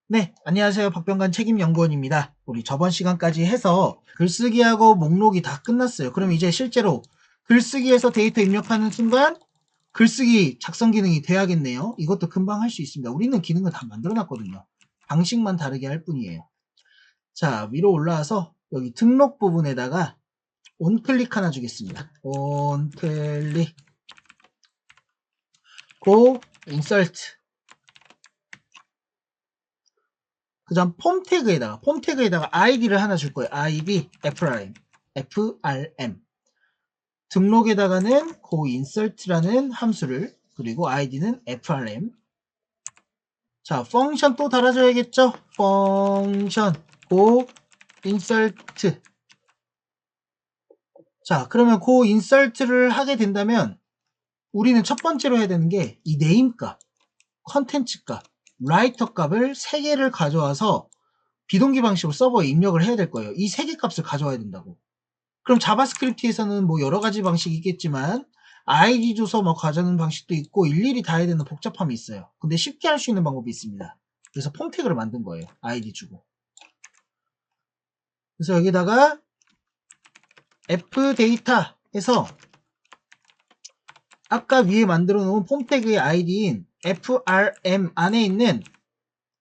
네, 안녕하세요. 박병관 책임연구원입니다. 우리 저번 시간까지 해서 글쓰기하고 목록이 다 끝났어요. 그럼 이제 실제로 글쓰기에서 데이터 입력하는 순간 글쓰기 작성 기능이 돼야겠네요. 이것도 금방 할 수 있습니다. 우리는 기능을 다 만들어 놨거든요. 방식만 다르게 할 뿐이에요. 자, 위로 올라와서 여기 등록 부분에다가 온클릭 하나 주겠습니다. 온클릭 고 인설트. 그 다음 폼 태그에다가 아이디를 하나 줄 거예요. 아이디 frm 등록에다가는 goInsert라는 함수를, 그리고 아이디는 frm. 자, 펑션 또 달아줘야겠죠. 펑션 goInsert. 자, 그러면 goInsert를 하게 된다면 우리는 첫 번째로 해야 되는 게 이 네임 값, 컨텐츠 값, 라이터 값을 3개를 가져와서 비동기 방식으로 서버에 입력을 해야 될 거예요. 이 3개 값을 가져와야 된다고. 그럼 자바스크립트에서는 뭐 여러 가지 방식이 있겠지만 아이디 줘서 뭐 가져오는 방식도 있고 일일이 다 해야 되는 복잡함이 있어요. 근데 쉽게 할 수 있는 방법이 있습니다. 그래서 폼 태그를 만든 거예요. 아이디 주고. 그래서 여기다가 fdata 해서 아까 위에 만들어 놓은 폼 태그의 아이디인 frm 안에 있는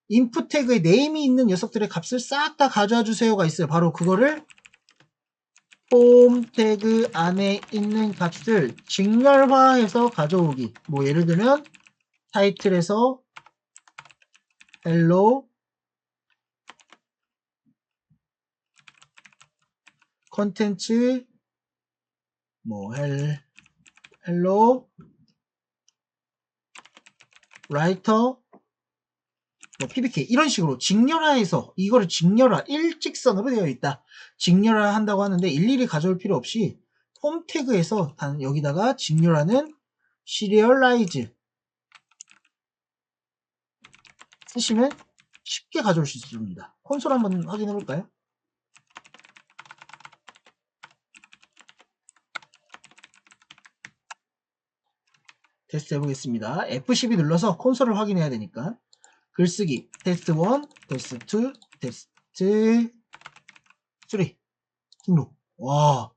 인풋 태그의 네임이 있는 녀석들의 값을 싹 다 가져와 주세요가 있어요. 바로 그거를 폼 태그 안에 있는 값을 직렬화해서 가져오기. 뭐 예를 들면 타이틀에서 hello 컨텐츠 뭐 hello 라이터 뭐 pbk 이런 식으로 직렬화해서, 이거를 직렬화 일직선으로 되어 있다. 직렬화 한다고 하는데 일일이 가져올 필요 없이 폼 태그에서 단 여기다가 직렬화는 serialize 쓰시면 쉽게 가져올 수 있습니다. 콘솔 한번 확인해 볼까요? 테스트 해보겠습니다. F12 눌러서 콘솔을 확인해야 되니까 글쓰기 테스트 1, 테스트 2, 테스트 3 등록. 와,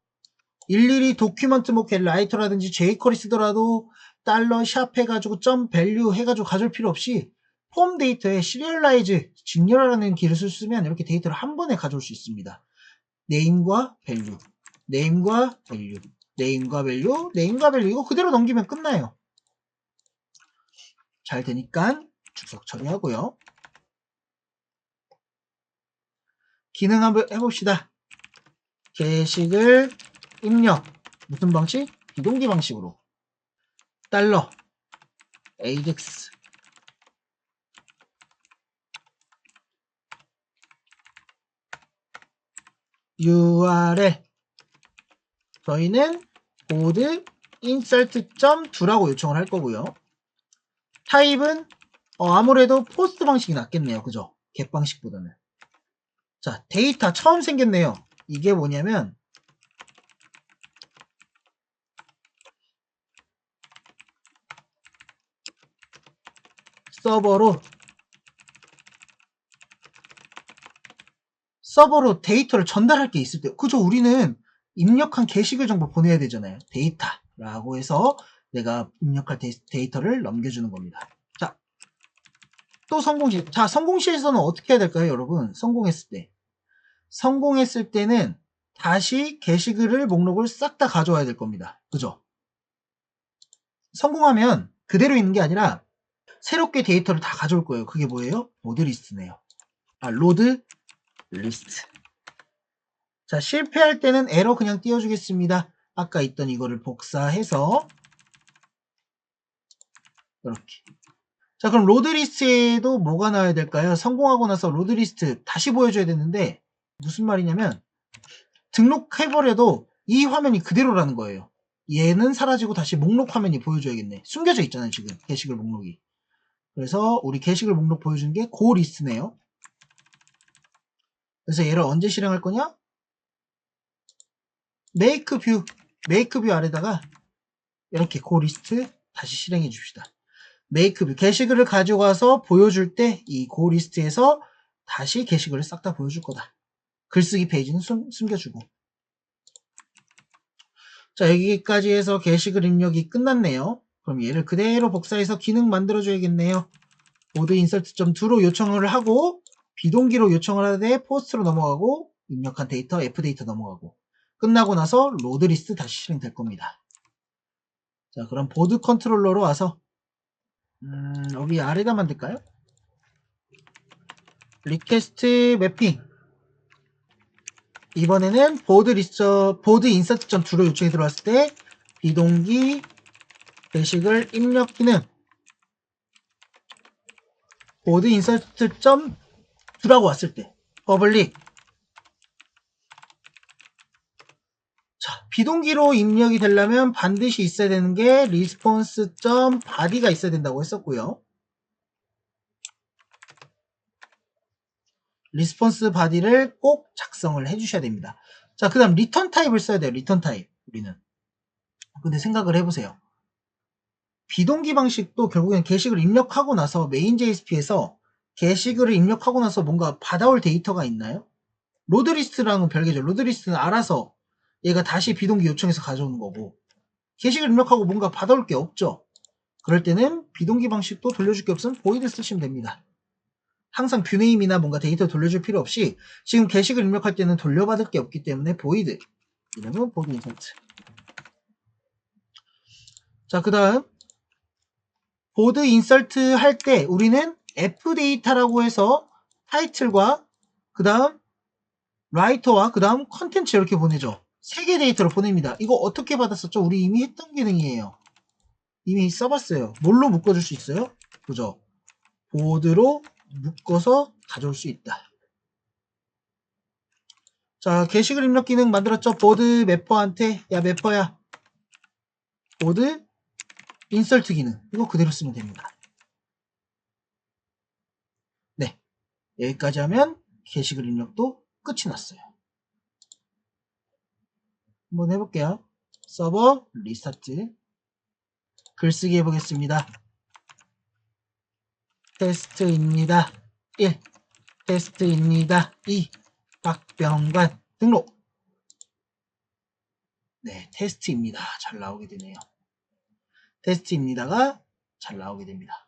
일일이 도큐먼트 뭐 라이터라든지 jQuery 쓰더라도 달러 샵 해가지고 점 밸류 해가지고 가져올 필요 없이 폼 데이터에 시리얼라이즈 직렬하라는 기술을 쓰면 이렇게 데이터를 한 번에 가져올 수 있습니다. 네임과 밸류, 네임과 밸류, 네임과 밸류, 네임과 밸류, 이거 그대로 넘기면 끝나요. 잘 되니까 주석 처리하고요. 기능 한번 해봅시다. 게시글 입력. 무슨 방식? 비동기 방식으로. 달러 AJAX URL 저희는 보드 insert.to라고 요청을 할 거고요. 타입은 아무래도 포스트 방식이 낫겠네요. 그죠? get 방식보다는. 자, 데이터 처음 생겼네요. 이게 뭐냐면 서버로 데이터를 전달할 게 있을 때, 그죠? 우리는 입력한 게시글 정보 보내야 되잖아요. 데이터라고 해서 내가 입력할 데이터를 넘겨주는 겁니다. 자, 또 성공시. 자, 성공시에서는 어떻게 해야 될까요, 여러분? 성공했을 때는 다시 게시글을 목록을 싹 다 가져와야 될 겁니다. 그죠? 성공하면 그대로 있는 게 아니라 새롭게 데이터를 다 가져올 거예요. 그게 뭐예요? 로드 리스트네요. 로드 리스트. 자, 실패할 때는 에러 그냥 띄워주겠습니다. 아까 있던 이거를 복사해서 이렇게. 자, 그럼 로드리스트에도 뭐가 나와야 될까요? 성공하고 나서 로드리스트 다시 보여줘야 되는데 무슨 말이냐면 등록해버려도 이 화면이 그대로라는 거예요. 얘는 사라지고 다시 목록 화면이 보여줘야겠네. 숨겨져 있잖아요, 지금 게시글 목록이. 그래서 우리 게시글 목록 보여주는 게 고리스트네요. 그래서 얘를 언제 실행할 거냐? make view 아래다가 이렇게 고리스트 다시 실행해 줍시다. make view 게시글을 가져가서 보여줄 때 이 고 리스트에서 다시 게시글을 싹 다 보여줄 거다. 글쓰기 페이지는 숨겨주고. 자, 여기까지 해서 게시글 입력이 끝났네요. 그럼 얘를 그대로 복사해서 기능 만들어줘야겠네요. 보드 insert.to로 요청을 하고 비동기로 요청을 하되 포스트로 넘어가고 입력한 데이터 f데이터 넘어가고 끝나고 나서 로드 리스트 다시 실행될 겁니다. 자, 그럼 보드 컨트롤러로 와서 여기 아래다 만들까요? 리퀘스트 매핑 이번에는 보드 insert.to로 요청이 들어왔을 때 비동기 게시글 입력 기능 보드 insert.to라고 왔을 때 퍼블릭 자, 비동기로 입력이 되려면 반드시 있어야 되는 게 response.body가 있어야 된다고 했었고요. 리스폰스 바디를 꼭 작성을 해주셔야 됩니다. 자, 그 다음 리턴 타입을 써야 돼요. 리턴 타입 우리는. 근데 생각을 해보세요. 비동기 방식도 결국엔 게시글을 입력하고 나서 메인 JSP에서 게시글을 입력하고 나서 뭔가 받아올 데이터가 있나요? 로드리스트랑은 별개죠. 로드리스트는 알아서 얘가 다시 비동기 요청해서 가져오는 거고 게시글 입력하고 뭔가 받아올 게 없죠. 그럴 때는 비동기 방식도 돌려줄 게 없으면 보이드 쓰시면 됩니다. 항상 뷰네임이나 뭔가 데이터 돌려줄 필요 없이 지금 게시글 입력할 때는 돌려받을 게 없기 때문에 보이드 이러면 보드 인서트. 자, 그 다음 보드 인서트 할 때 우리는 f데이터라고 해서 타이틀과 그 다음 라이터와 그 다음 컨텐츠 이렇게 보내죠. 3개 데이터를 보냅니다. 이거 어떻게 받았었죠? 우리 이미 했던 기능이에요. 이미 써봤어요. 뭘로 묶어줄 수 있어요? 그죠? 보드로 묶어서 가져올 수 있다. 자, 게시글 입력 기능 만들었죠? 보드 매퍼한테 야 매퍼야 보드 인설트 기능 이거 그대로 쓰면 됩니다. 네, 여기까지 하면 게시글 입력도 끝이 났어요. 한번 해볼게요. 서버 리스타트 글쓰기 해보겠습니다. 테스트입니다. 1 테스트입니다. 2 박병관 등록. 네, 테스트입니다. 잘 나오게 되네요. 테스트입니다가 잘 나오게 됩니다.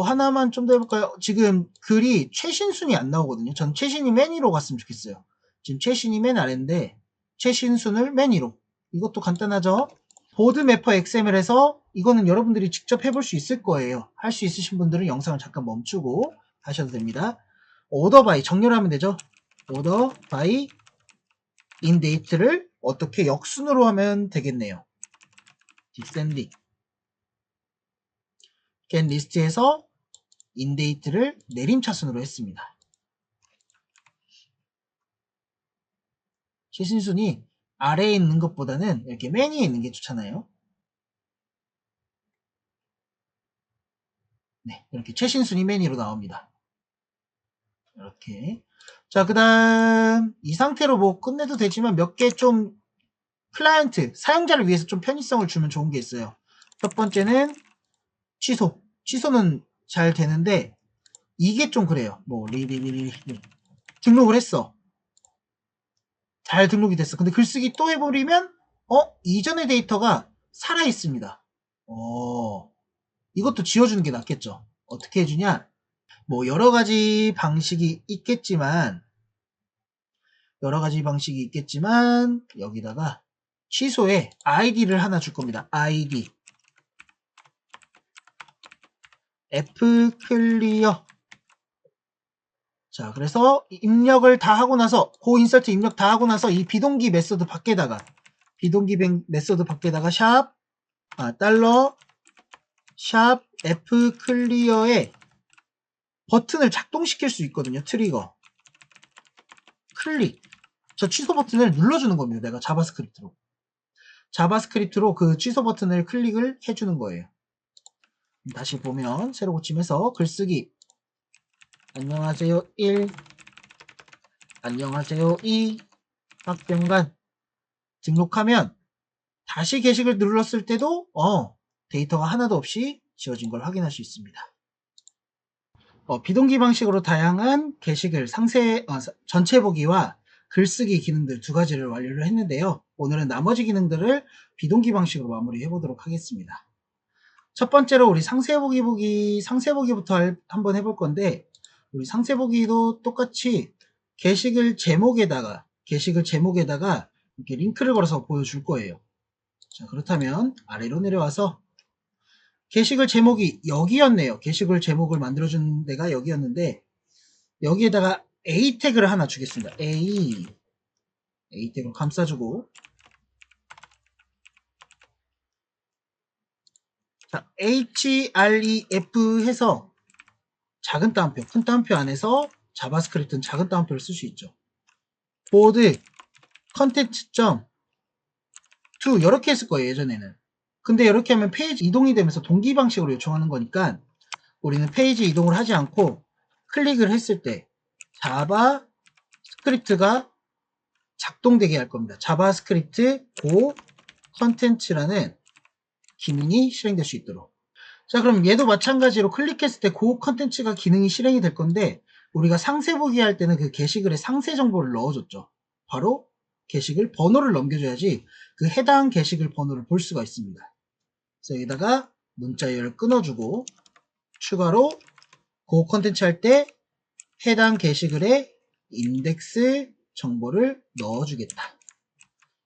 하나만 좀 더 해볼까요? 지금 글이 최신순이 안 나오거든요. 전 최신이 맨 위로 갔으면 좋겠어요. 지금 최신이 맨 아래인데 최신순을 맨 위로. 이것도 간단하죠? 보드 매퍼 XML에서 이거는 여러분들이 직접 해볼 수 있을 거예요. 할 수 있으신 분들은 영상을 잠깐 멈추고 하셔도 됩니다. 오더 바이 정렬하면 되죠. 오더 바이 인데이트를 어떻게 역순으로 하면 되겠네요. 디센딩 get 리스트에서 인데이트를 내림차순으로 했습니다. 최신순이 아래에 있는 것보다는 이렇게 맨 위에 있는 게 좋잖아요. 네, 이렇게 최신순이 맨 위로 나옵니다. 이렇게. 자, 그 다음 이 상태로 뭐 끝내도 되지만 몇 개 좀 클라이언트, 사용자를 위해서 좀 편의성을 주면 좋은 게 있어요. 첫 번째는 취소. 취소는 잘 되는데 이게 좀 그래요. 뭐 등록을 했어. 잘 등록이 됐어. 근데 글쓰기 또 해버리면 이전의 데이터가 살아있습니다. 이것도 지워주는 게 낫겠죠. 어떻게 해주냐? 뭐 여러가지 방식이 있겠지만 여기다가 취소에 id를 하나 줄 겁니다. id fclear. 자, 그래서 입력을 다 하고 나서 고 인서트 입력 다 하고 나서 이 비동기 메소드 밖에다가 달러 샵 fclear에 버튼을 작동시킬 수 있거든요. 트리거 클릭 저 취소 버튼을 눌러주는 겁니다. 내가 자바스크립트로 그 취소 버튼을 클릭을 해주는 거예요. 다시 보면 새로 고침해서 글쓰기 안녕하세요 1 안녕하세요 2 박병관 등록하면 다시 게시글 눌렀을 때도 데이터가 하나도 없이 지워진 걸 확인할 수 있습니다. 비동기 방식으로 다양한 게시글 전체 보기와 글쓰기 기능들 두 가지를 완료를 했는데요. 오늘은 나머지 기능들을 비동기 방식으로 마무리해 보도록 하겠습니다. 첫 번째로 우리 상세보기부터 한번 해볼 건데, 우리 상세보기도 똑같이 게시글 제목에다가 이렇게 링크를 걸어서 보여줄 거예요. 자, 그렇다면 아래로 내려와서 게시글 제목이 여기였네요. 게시글 제목을 만들어주는 데가 여기였는데, 여기에다가 A 태그를 하나 주겠습니다. A 태그로 감싸주고, 자, href 해서 작은 따옴표, 큰 따옴표 안에서 자바스크립트는 작은 따옴표를 쓸 수 있죠. 보드 컨텐츠.to 이렇게 했을 거예요, 예전에는. 근데 이렇게 하면 페이지 이동이 되면서 동기 방식으로 요청하는 거니까 우리는 페이지 이동을 하지 않고 클릭을 했을 때 자바스크립트가 작동되게 할 겁니다. 자바스크립트 고 컨텐츠라는 기능이 실행될 수 있도록. 자, 그럼 얘도 마찬가지로 클릭했을 때 고 컨텐츠가 기능이 실행이 될 건데, 우리가 상세 보기 할 때는 그 게시글에 상세 정보를 넣어줬죠. 바로 게시글 번호를 넘겨줘야지 그 해당 게시글 번호를 볼 수가 있습니다. 그래서 여기다가 문자열을 끊어주고, 추가로 고 컨텐츠 할 때 해당 게시글에 인덱스 정보를 넣어주겠다.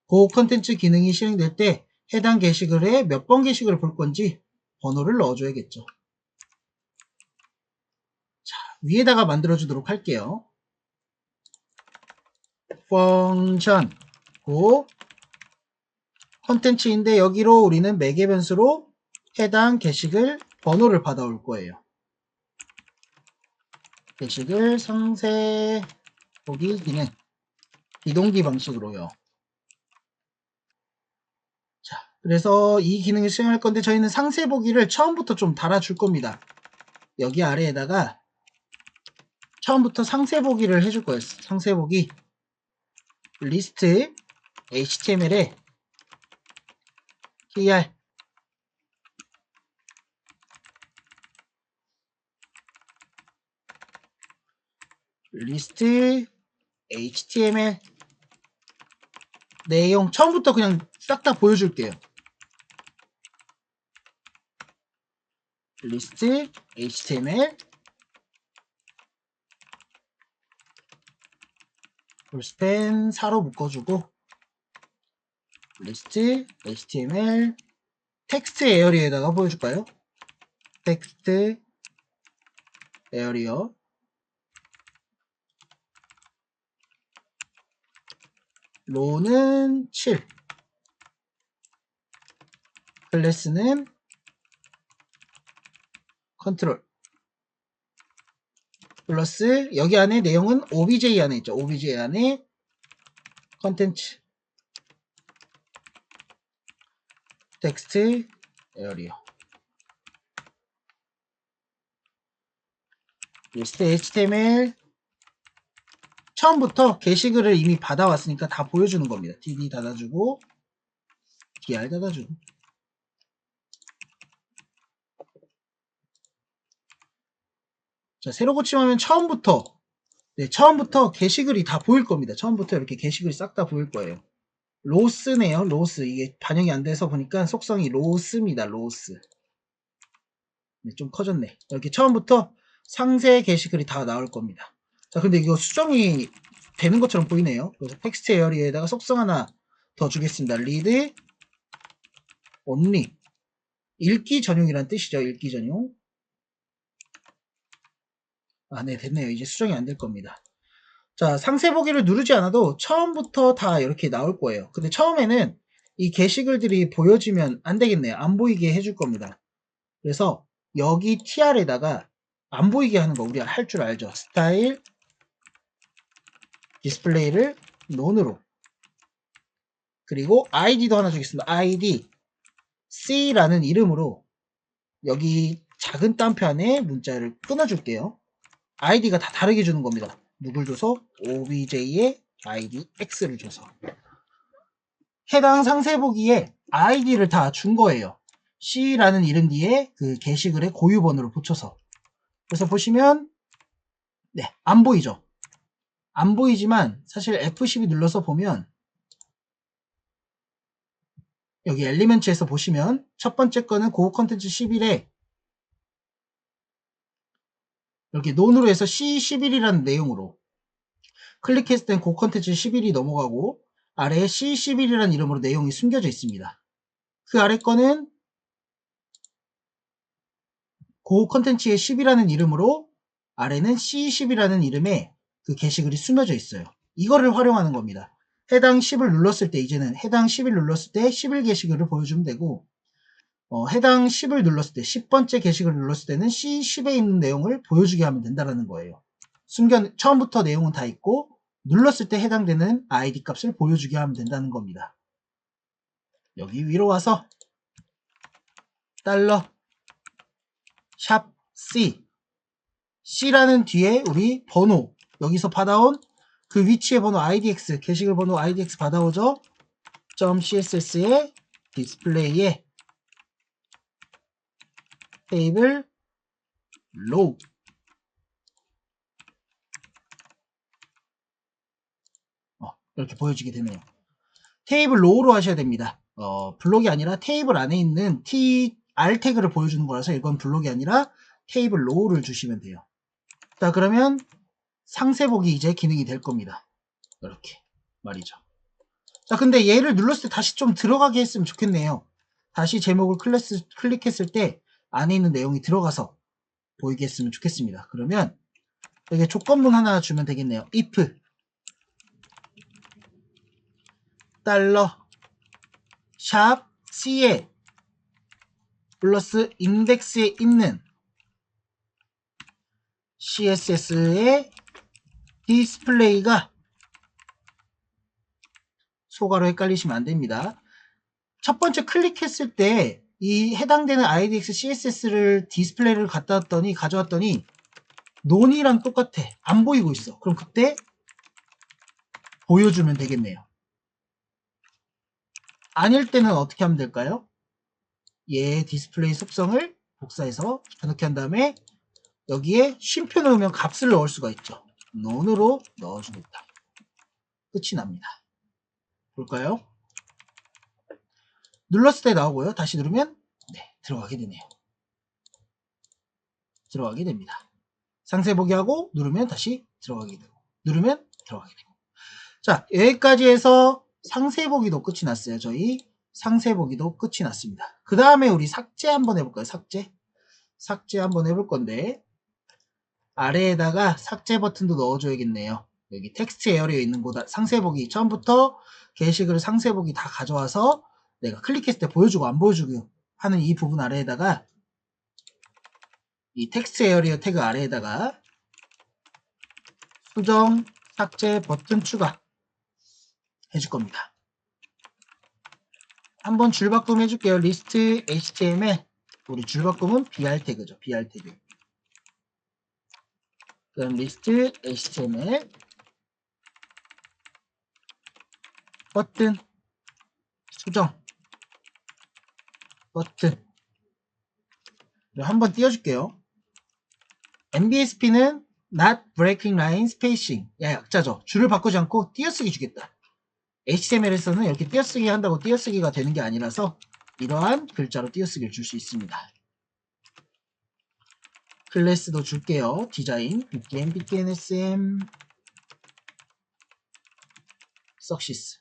고 컨텐츠 기능이 실행될 때 해당 게시글에 몇 번 게시글을 볼 건지 번호를 넣어줘야겠죠. 자, 위에다가 만들어주도록 할게요. 펑션 고 컨텐츠인데 여기로 우리는 매개 변수로 해당 게시글 번호를 받아올 거예요. 게시글 상세 보기 기능 비동기 방식으로요. 자, 그래서 이 기능을 실행할 건데 저희는 상세 보기를 처음부터 좀 달아줄 겁니다. 여기 아래에다가 처음부터 상세 보기를 해줄 거예요. 상세 보기 리스트 HTML에 tr 리스트 HTML 내용 처음부터 그냥 싹 다 보여줄게요. 리스트 HTML 풀스팬 4로 묶어주고 리스트 HTML 텍스트 에어리어에다가 보여줄까요? 텍스트 에어리어 로는 7 클래스는 컨트롤 플러스 여기 안에 내용은 obj 안에 있죠. obj 안에 컨텐츠 텍스트 에어리어 리스트 HTML 처음부터 게시글을 이미 받아왔으니까 다 보여주는 겁니다. td 닫아주고 dr 닫아주고 자, 새로 고침하면 처음부터 게시글이 다 보일 겁니다. 처음부터 이렇게 게시글이 싹 다 보일 거예요. 로스네요. 로스. 이게 반영이 안 돼서 보니까 속성이 로스입니다. 로스. 네, 좀 커졌네. 이렇게 처음부터 상세 게시글이 다 나올 겁니다. 자, 근데 이거 수정이 되는 것처럼 보이네요. 그래서 텍스트 에어리어에다가 속성 하나 더 주겠습니다. read only. 읽기 전용이란 뜻이죠. 읽기 전용. 아, 네, 됐네요. 이제 수정이 안 될 겁니다. 자, 상세 보기를 누르지 않아도 처음부터 다 이렇게 나올 거예요. 근데 처음에는 이 게시글들이 보여지면 안 되겠네요. 안 보이게 해줄 겁니다. 그래서 여기 tr에다가 안 보이게 하는 거 우리가 할 줄 알죠. 스타일 디스플레이를 none으로 그리고 id도 하나 주겠습니다. id c라는 이름으로 여기 작은 따옴표 안에 문자를 끊어줄게요. id가 다 다르게 주는 겁니다. 누굴 줘서? obj에 id x를 줘서 해당 상세 보기에 id를 다 준 거예요. C라는 이름 뒤에 그 게시글의 고유 번호를 붙여서. 그래서 보시면 네, 안 보이죠? 안 보이지만 사실 F12 눌러서 보면 여기 엘리멘츠에서 보시면 첫 번째 거는 고급 컨텐츠 11에 이렇게 논으로 해서 C11이라는 내용으로 클릭했을 땐 고급 컨텐츠 11이 넘어가고 아래에 C11이라는 이름으로 내용이 숨겨져 있습니다. 그 아래 거는 고급 컨텐츠의 10이라는 이름으로 아래는 C10이라는 이름의 그 게시글이 숨겨져 있어요. 이거를 활용하는 겁니다. 해당 10을 눌렀을 때 이제는 해당 10을 눌렀을 때 11 게시글을 보여주면 되고 해당 10을 눌렀을 때 10번째 게시글을 눌렀을 때는 C10에 있는 내용을 보여주게 하면 된다는 거예요. 처음부터 내용은 다 있고 눌렀을 때 해당되는 ID 값을 보여주게 하면 된다는 겁니다. 여기 위로 와서 달러 샵 C C라는 뒤에 우리 번호 여기서 받아온 그 위치의 번호 IDX 게시글 번호 IDX 받아오죠. .css에 디스플레이에 테이블 로우 이렇게 보여지게 되네요. 테이블 로우로 하셔야 됩니다. 블록이 아니라 테이블 안에 있는 R 태그를 보여주는 거라서 이건 블록이 아니라 테이블 로우를 주시면 돼요. 자, 그러면 상세보기 이제 기능이 될 겁니다. 이렇게 말이죠. 자, 근데 얘를 눌렀을 때 다시 좀 들어가게 했으면 좋겠네요. 다시 제목을 클릭했을 때 안에 있는 내용이 들어가서 보이게 했으면 좋겠습니다. 그러면 여기 조건문 하나 주면 되겠네요. if 달러 샵 C에 플러스 인덱스에 있는 CSS의 디스플레이가 소가로 헷갈리시면 안 됩니다. 첫 번째 클릭했을 때 이 해당되는 IDX CSS를 디스플레이를 가져왔더니 논이랑 똑같아. 안 보이고 있어. 그럼 그때 보여주면 되겠네요. 아닐 때는 어떻게 하면 될까요? 얘 디스플레이 속성을 복사해서 붙여넣기 한 다음에 여기에 쉼표 넣으면 값을 넣을 수가 있죠. 논으로 넣어주겠다. 끝이 납니다. 볼까요? 눌렀을 때 나오고요. 다시 누르면 네, 들어가게 되네요. 들어가게 됩니다. 상세 보기 하고 누르면 다시 들어가게 되고 누르면 들어가게 되고. 자, 여기까지 해서 상세 보기도 끝이 났어요. 저희 상세 보기도 끝이 났습니다. 그 다음에 우리 삭제 한번 해볼까요? 삭제 한번 해볼 건데 아래에다가 삭제 버튼도 넣어줘야겠네요. 여기 텍스트 에어리어 있는 곳 상세 보기 처음부터 게시글을 상세 보기 다 가져와서 내가 클릭했을 때 보여주고 안 보여주고 하는 이 부분 아래에다가 이 텍스트 에어리어 태그 아래에다가 수정 삭제 버튼 추가 해줄 겁니다. 한번 줄바꿈 해줄게요. 리스트 HTML 우리 줄바꿈은 BR 태그죠. BR 태그. 그럼 리스트 HTML 버튼 수정 버튼 한번 띄워줄게요. MBSP는 not breaking line spacing 약자죠. 줄을 바꾸지 않고 띄어쓰기 주겠다. HTML에서는 이렇게 띄어쓰기 한다고 띄어쓰기가 되는 게 아니라서 이러한 글자로 띄어쓰기를 줄 수 있습니다. 클래스도 줄게요. 디자인 btn sm success.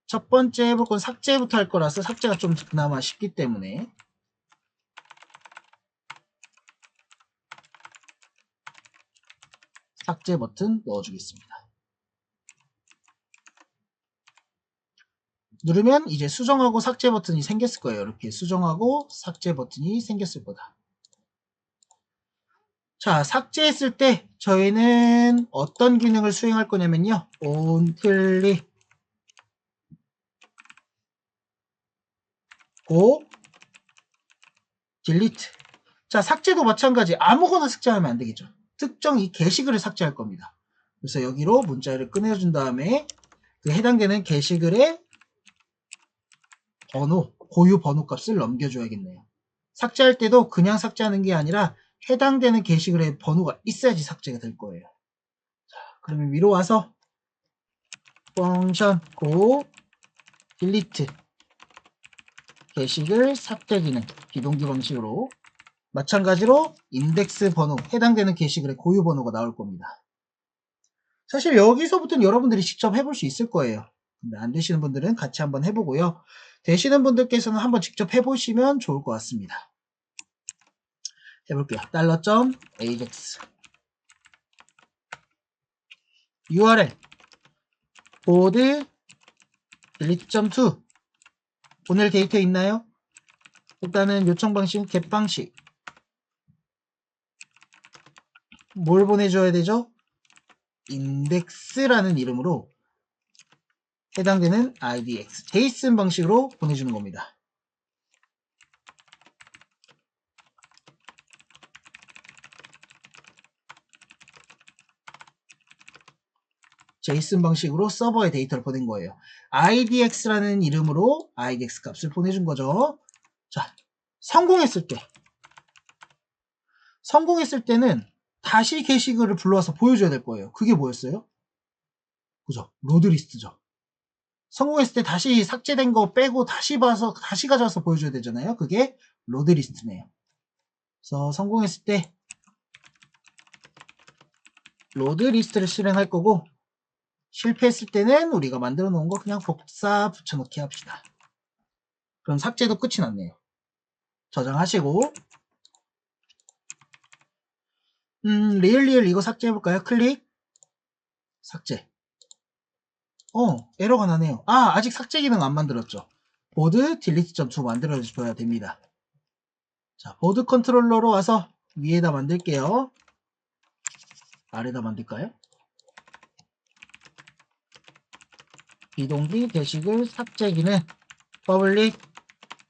첫 번째 해볼 건 삭제부터 할 거라서 삭제가 좀 그나마 쉽기 때문에 삭제 버튼 넣어주겠습니다. 누르면 이제 수정하고 삭제 버튼이 생겼을 거예요. 이렇게 수정하고 삭제 버튼이 생겼을 거다. 자, 삭제했을 때 저희는 어떤 기능을 수행할 거냐면요. only go delete. 자, 삭제도 마찬가지. 아무거나 삭제하면 안 되겠죠. 특정 이 게시글을 삭제할 겁니다. 그래서 여기로 문자를 꺼내준 다음에 그 해당되는 게시글의 고유 번호 값을 넘겨줘야겠네요. 삭제할 때도 그냥 삭제하는 게 아니라 해당되는 게시글에 번호가 있어야지 삭제가 될 거예요. 자, 그러면 위로 와서 펑션 go delete 게시글 삭제 기능 비동기 방식으로 마찬가지로 인덱스 번호 해당되는 게시글의 고유 번호가 나올 겁니다. 사실 여기서부터는 여러분들이 직접 해볼 수 있을 거예요. 근데 안 되시는 분들은 같이 한번 해보고요. 되시는 분들께서는 한번 직접 해보시면 좋을 것 같습니다. 해볼게요. $ajax URL 보드 delete.to 보낼 데이터 있나요? 일단은 요청 방식은 get 방식 뭘 보내줘야 되죠? index라는 이름으로 해당되는 idx JSON 방식으로 보내주는 겁니다. JSON 방식으로 서버에 데이터를 보낸 거예요. idx라는 이름으로 idx 값을 보내준 거죠. 자, 성공했을 때는 다시 게시글을 불러와서 보여줘야 될 거예요. 그게 뭐였어요? 그죠? 로드리스트죠. 성공했을 때 다시 삭제된 거 빼고 다시 봐서 다시 가져와서 보여줘야 되잖아요. 그게 로드리스트네요. 그래서 성공했을 때 로드리스트를 실행할 거고 실패했을 때는 우리가 만들어 놓은 거 그냥 복사 붙여넣기 합시다. 그럼 삭제도 끝이 났네요. 저장하시고 리얼 이거 삭제해볼까요? 클릭 삭제. 에러가 나네요. 아직 삭제 기능 안 만들었죠. 보드 delete.to 만들어줘야 됩니다. 자, 보드 컨트롤러로 와서 위에다 만들게요. 아래다 만들까요? 비동기 게시글 삭제 기능 퍼블릭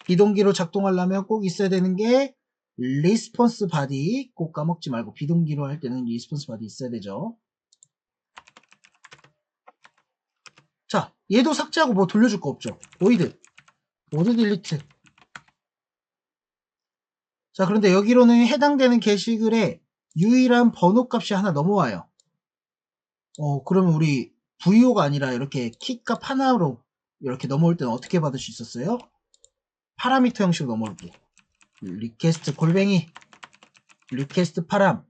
비동기로 작동하려면 꼭 있어야 되는 게 리스폰스 바디 꼭 까먹지 말고 비동기로 할 때는 리스폰스 바디 있어야 되죠. 자, 얘도 삭제하고 뭐 돌려줄 거 없죠. 보이드 딜리트. 자, 그런데 여기로는 해당되는 게시글에 유일한 번호 값이 하나 넘어와요. 그러면 우리 VO가 아니라 이렇게 키값 하나로 이렇게 넘어올 때는 어떻게 받을 수 있었어요? 파라미터 형식으로 넘어올게. 리퀘스트 골뱅이 리퀘스트 파람.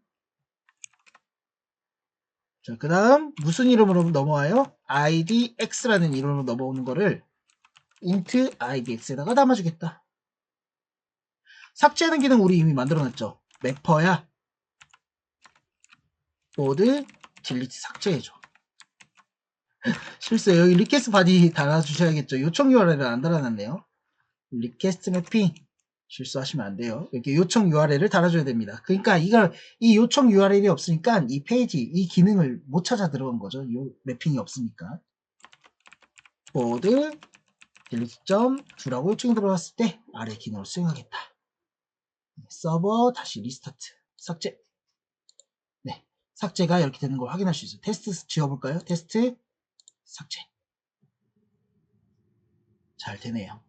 자, 그 다음 무슨 이름으로 넘어와요? idx라는 이름으로 넘어오는 거를 int idx에다가 담아주겠다. 삭제하는 기능 우리 이미 만들어놨죠. 맵퍼야 보드 딜리트 삭제해줘. 실수요. 여기 리퀘스트 바디 달아주셔야겠죠. 요청 URL을 안 달아놨네요. 리퀘스트 매핑 실수하시면 안 돼요. 이렇게 요청 URL을 달아줘야 됩니다. 그러니까 이 요청 URL이 없으니까 이 페이지, 이 기능을 못 찾아 들어간 거죠. 이 매핑이 없으니까. 보드 딜리트.2라고 요청이 들어왔을 때 아래 기능을 수행하겠다. 서버 다시 리스타트 삭제. 네, 삭제가 이렇게 되는 걸 확인할 수 있어요. 테스트 지워볼까요? 테스트 삭제. 잘 되네요.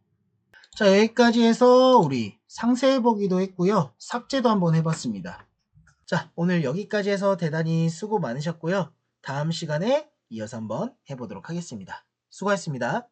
자, 여기까지 해서 우리 상세해보기도 했고요. 삭제도 한번 해봤습니다. 자, 오늘 여기까지 해서 대단히 수고 많으셨고요. 다음 시간에 이어서 한번 해보도록 하겠습니다. 수고하셨습니다.